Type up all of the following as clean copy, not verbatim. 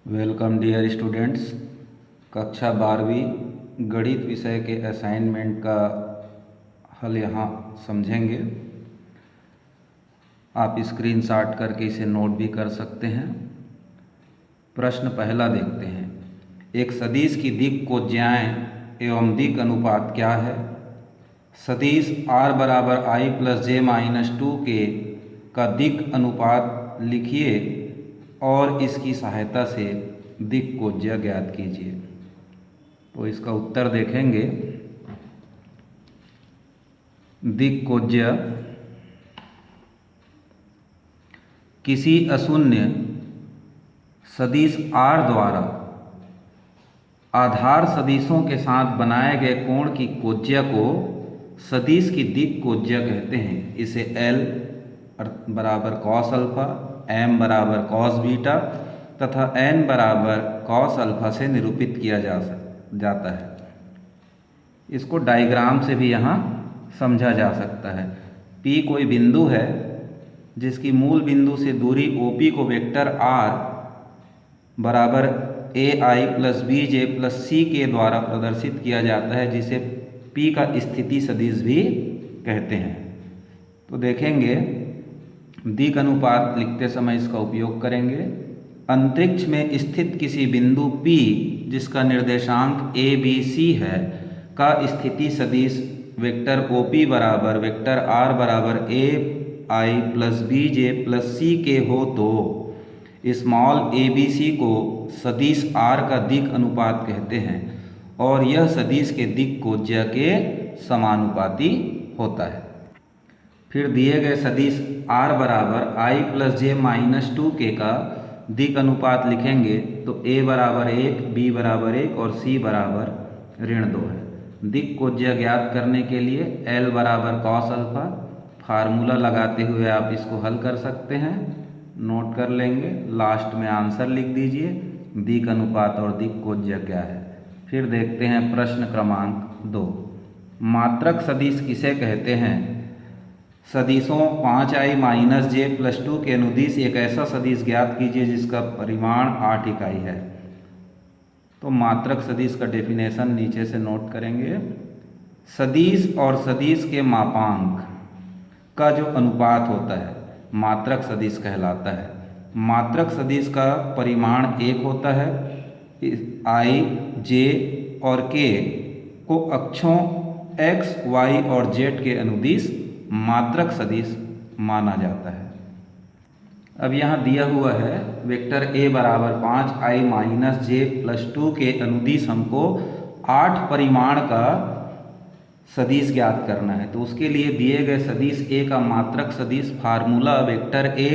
Welcome dear students. कक्षा 12वीं गणित विषय के असाइनमेंट का हल यहाँ समझेंगे। आप स्क्रीनशॉट करके इसे नोट भी कर सकते हैं। प्रश्न पहला देखते हैं। एक सदिश की दिक् कोज्याएँ एवं दिक् अनुपात क्या है? सदिश r बराबर i प्लस जे माइनस 2 के का दिक् अनुपात लिखिए और इसकी सहायता से दिक् कोज्या ज्ञात कीजिए। तो इसका उत्तर देखेंगे। दिक् कोज्या किसी अशून्य सदिश r द्वारा आधार सदिशों के साथ बनाए गए कोण की कोज्या को सदिश की दिक् कोज्या कहते हैं। इसे L बराबर कॉस अल्फा, M बराबर कॉस बीटा तथा N बराबर कॉस अल्फा से निरूपित किया जाता है। इसको डायग्राम से भी यहाँ समझा जा सकता है। P कोई बिंदु है जिसकी मूल बिंदु से दूरी OP को वेक्टर R बराबर AI plus BJ plus C के द्वारा प्रदर्शित किया जाता है, जिसे P का स्थिति सदिश भी कहते हैं। तो देखेंगे, दिक् अनुपात लिखते समय इसका उपयोग करेंगे। अंतरिक्ष में स्थित किसी बिंदु P जिसका निर्देशांक ABC है का स्थिति सदिश वेक्टर OP बराबर वेक्टर R बराबर AI plus BJ plus C के हो तो स्मॉल ABC को सदिश R का दिक् अनुपात कहते हैं और यह सदिश के दिक् कोज्या के समानुपाती होता है। फिर दिए गए सदिश R बराबर i प्लस जे माइनस 2 के का दिक् अनुपात लिखेंगे तो A बराबर 1, B बराबर 1 और C बराबर ऋण 2 है। दिक् कोज्या ज्ञात करने के लिए L बराबर कॉस अल्फा फार्मूला लगाते हुए आप इसको हल कर सकते हैं। नोट कर लेंगे, लास्ट में आंसर लिख दीजिए। दिक् अनुपात और दिक् कोज्या क्या है। फिर देखते हैं प्रश्न क्रमांक 2। मात्रक सदिश किसे कहते हैं? सदिशों 5i माइनस जे प्लस 2 के अनुदिश एक ऐसा सदिश ज्ञात कीजिए जिसका परिमाण 8 इकाई है। तो मात्रक सदिश का डेफिनेशन नीचे से नोट करेंगे। सदिश और सदिश के मापांक का जो अनुपात होता है मात्रक सदिश कहलाता है। मात्रक सदिश का परिमाण 1 होता है। i, j और k को अक्षों x, y और z के अनुदिश मात्रक सदिश माना जाता है। अब यहाँ दिया हुआ है वेक्टर a बराबर 5i माइनस जे प्लस 2 के अनुदिश हमको 8 परिमाण का सदिश ज्ञात करना है। तो उसके लिए दिए गए सदिश A का मात्रक सदिश formula vector A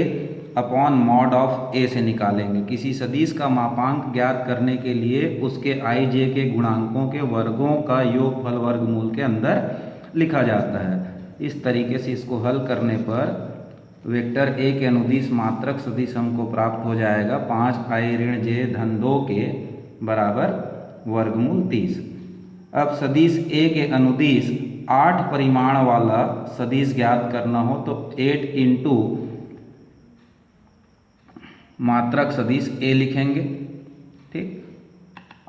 upon mod of A से निकालेंगे। किसी सदिश का मापांक ज्ञात करने के लिए उसके i, j के गुणांकों के वर्गों का योगफल वर्गमूल के अंदर लिखा जाता है। इस तरीके से इसको हल करने पर वेक्टर A के अनुदिश मात्रक सदिश हमको प्राप्त हो जाएगा 5i ऋण j धन 2 के बराबर वर्गमूल 30। अब सदिश A के अनुदिश 8 परिमाण वाला सदिश ज्ञात करना हो तो 8 इंटू मात्रक सदिश A लिखेंगे। ठीक,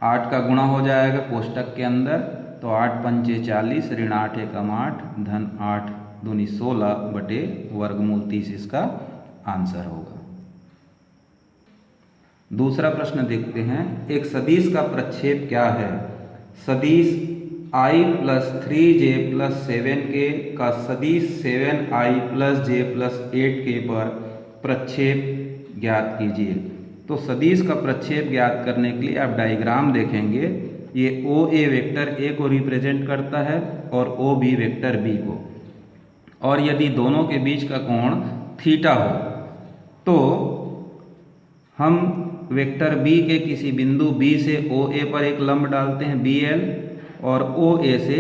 8 का गुणा हो जाएगा कोष्टक के अंदर, तो 8 पंचे 40 ऋण 8 एकम 8 धन 8 दूनी 16 बटे वर्गमूल 30 इसका आंसर होगा। दूसरा प्रश्न देखते हैं। एक सदिश का प्रक्षेप क्या है? सदिश i plus 3j plus 7k का सदिश 7i plus j plus 8k पर प्रक्षेप ज्ञात कीजिए। तो सदिश का प्रक्षेप ज्ञात करने के लिए आप डायग्राम देखेंगे। ये OA वेक्टर A को रिप्रेजेंट करता है और OB वेक्टर B को, और यदि दोनों के बीच का कोण थीटा हो तो हम वेक्टर B के किसी बिंदु B से OA पर एक लंब डालते हैं BL और OA से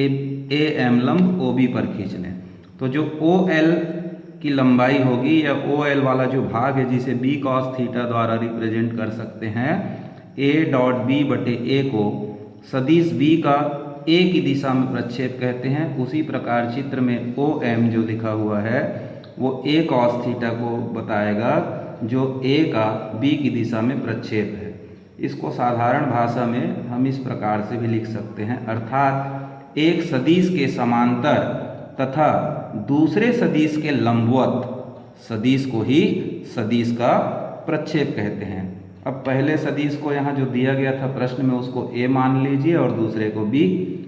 AM लंब OB पर खींच लें। तो जो OL की लंबाई होगी या OL वाला जो भाग है जिसे B cos थीटा द्वारा रिप्रेजेंट कर सकते हैं, A डॉट B बटे A को सदिश B का A की दिशा में प्रक्षेप कहते हैं। उसी प्रकार चित्र में OM जो लिखा हुआ है वो A cos थीटा को बताएगा जो a का b की दिशा में प्रक्षेप है। इसको साधारण भाषा में हम इस प्रकार से भी लिख सकते हैं, अर्थात एक सदिश के समांतर तथा दूसरे सदिश के लंबवत सदिश को ही सदिश का प्रक्षेप कहते हैं। अब पहले सदिश को यहाँ जो दिया गया था प्रश्न में उसको a मान लीजिए और दूसरे को b,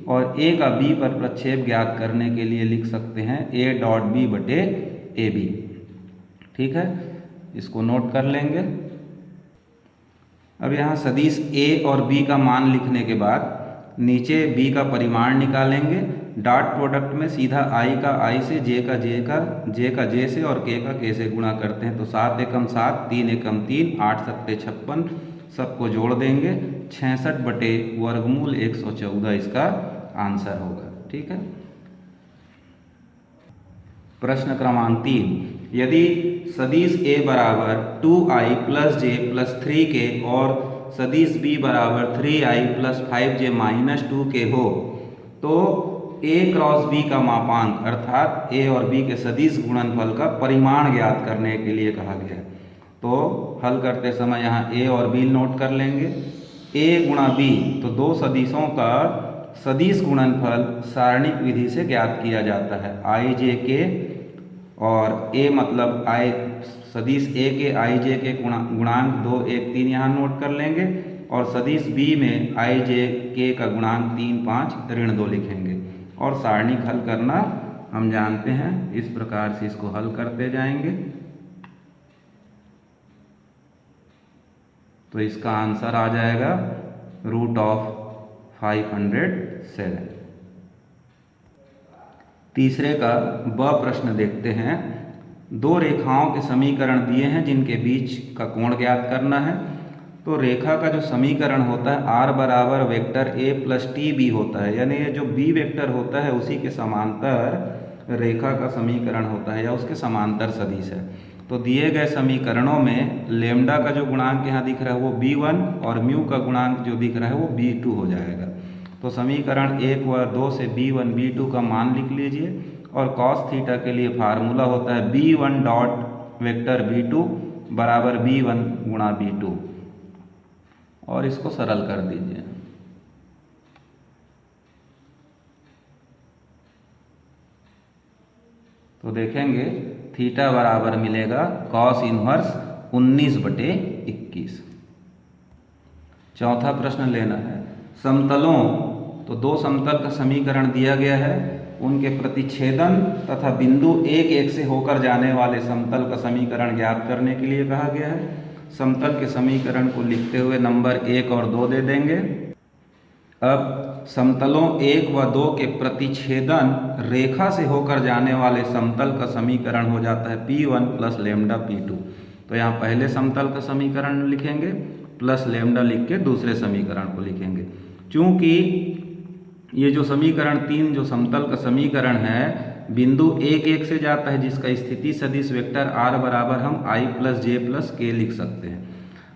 और a का b पर प्रक्षेप ज्ञात करने के लिए लिख सकते हैं a डॉट b बटे ab। ठीक है, इसको नोट कर लेंगे। अब यहाँ सदिश a और b का मान लिखने के बाद नीचे b का परिमाण निकालेंगे। डॉट प्रोडक्ट में सीधा i का i से, j का j से और k का k से गुणा करते हैं तो 7 एकम 7, 3 एकम 3, 8 सत्ते 56, सबको जोड़ देंगे 66 बटे वर्गमूल 114 इसका आंसर होगा। ठीक है। प्रश्न क्रमांक 3, यदि सदिश a बराबर 2i plus j plus 3k और सदिश b बराबर 3i plus 5j minus 2k हो तो a क्रॉस b का मापांक अर्थात a और b के सदिश गुणनफल का परिमाण ज्ञात करने के लिए कहा गया है। तो हल करते समय यहाँ a और b नोट कर लेंगे। a गुणा b, तो दो सदिशों का सदिश गुणनफल सारणिक विधि से ज्ञात किया जाता है। i j k और a मतलब i सदिश a के i j के गुणांक 2 1 3 यहाँ नोट कर लेंगे और सदिश b में i j k का गुणांक 3 5 ऋण 2 लिखेंगे और सारणिक हल करना हम जानते हैं। इस प्रकार से इसको हल करते जाएंगे तो इसका आंसर आ जाएगा √507। तीसरे का ब प्रश्न देखते हैं। दो रेखाओं के समीकरण दिए हैं जिनके बीच का कोण ज्ञात करना है। तो रेखा का जो समीकरण होता है r बराबर vector a plus t b होता है, यानी ये जो b वेक्टर होता है उसी के समांतर रेखा का समीकरण होता है या उसके समांतर सदिश है। तो दिए गए समीकरणों में लेम्डा का जो गुणांक यहाँ दिख रहा है वो b1 और म्यू का गुणांक जो दिख रहा है वो b2 हो जाएगा। तो समीकरण 1 व 2 से b1 b2 का मान लिख लीजिए और कॉस थीटा के लिए फार्मूला होता है b1 डॉट वेक्टर b2 बराबर b1 गुणा b2 और इसको सरल कर दीजिए। तो देखेंगे थीटा बराबर मिलेगा कॉस इनवर्स 19 बटे 21। चौथा प्रश्न लेना है। समतलों, तो दो समतल का समीकरण दिया गया है, उनके प्रतिच्छेदन तथा बिंदु 1 1 से होकर जाने वाले समतल का समीकरण ज्ञात करने के लिए कहा गया है। समतल के समीकरण को लिखते हुए नंबर 1 और 2 दे देंगे। अब समतलों 1 व 2 के प्रतिच्छेदन रेखा से होकर जाने वाले समतल का समीकरण हो जाता है P1 प्लस लेम्डा P2। तो यहाँ पहले समतल का समीकरण लिखेंगे प्लस लेम्डा लिख के दूसरे समीकरण को लिखेंगे। चूँकि ये जो समीकरण 3 जो समतल का समीकरण है बिंदु 1 1 से जाता है जिसका स्थिति सदिश वेक्टर r बराबर हम i plus j plus k लिख सकते हैं।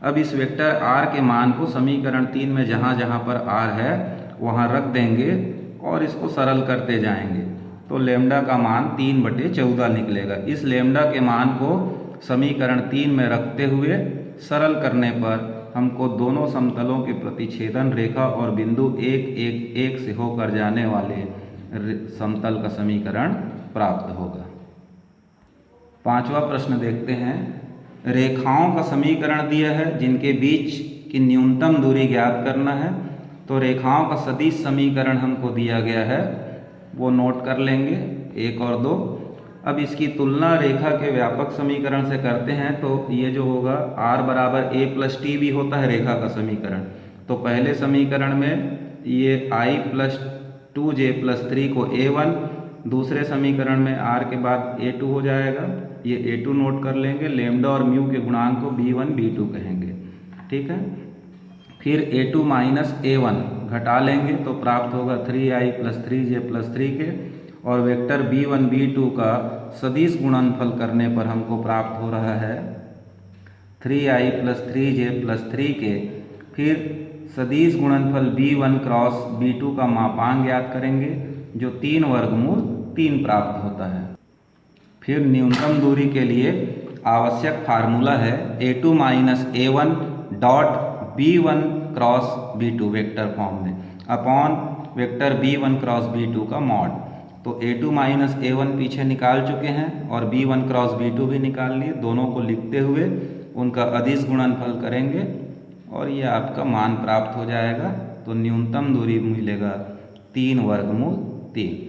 अब इस वेक्टर r के मान को समीकरण 3 में जहाँ जहाँ पर r है वहाँ रख देंगे और इसको सरल करते जाएंगे तो लेम्डा का मान 3 बटे 14 निकलेगा। इस लेम्डा के मान को समीकरण 3 में रखते हुए सरल करने पर हमको दोनों समतलों के प्रतिच्छेदन रेखा और बिंदु 1 1 1 से होकर जाने वाले समतल का समीकरण प्राप्त होगा। पांचवा प्रश्न देखते हैं। रेखाओं का समीकरण दिया है जिनके बीच की न्यूनतम दूरी ज्ञात करना है। तो रेखाओं का सदिश समीकरण हमको दिया गया है, वो नोट कर लेंगे 1 और 2। अब इसकी तुलना रेखा के व्यापक समीकरण से करते हैं तो ये जो होगा r बराबर a प्लस टी भी होता है रेखा का समीकरण। तो पहले समीकरण में ये i प्लस 2j प्लस 3 को a1, दूसरे समीकरण में r के बाद a2 हो जाएगा, ये a2 नोट कर लेंगे। लेम्डा और म्यू के गुणांक को b1 b2 कहेंगे। ठीक है, फिर a2 माइनस a1 घटा लेंगे तो प्राप्त होगा 3i plus 3j plus 3k और वेक्टर b1 b2 का सदिश गुणनफल करने पर हमको प्राप्त हो रहा है 3i plus 3j plus 3k। फिर सदिश गुणनफल b1 क्रॉस b2 का मापांक ज्ञात करेंगे जो 3 वर्गमूल 3 प्राप्त होता है। फिर न्यूनतम दूरी के लिए आवश्यक फार्मूला है a2 minus a1 dot b1 cross b2 vector form में upon vector b1 cross b2 का मॉड। तो a2 माइनस a1 पीछे निकाल चुके हैं और b1 क्रॉस b2 भी निकाल लिए। दोनों को लिखते हुए उनका अदिश गुणनफल करेंगे और ये आपका मान प्राप्त हो जाएगा। तो न्यूनतम दूरी मिलेगा 3 वर्गमूल 3।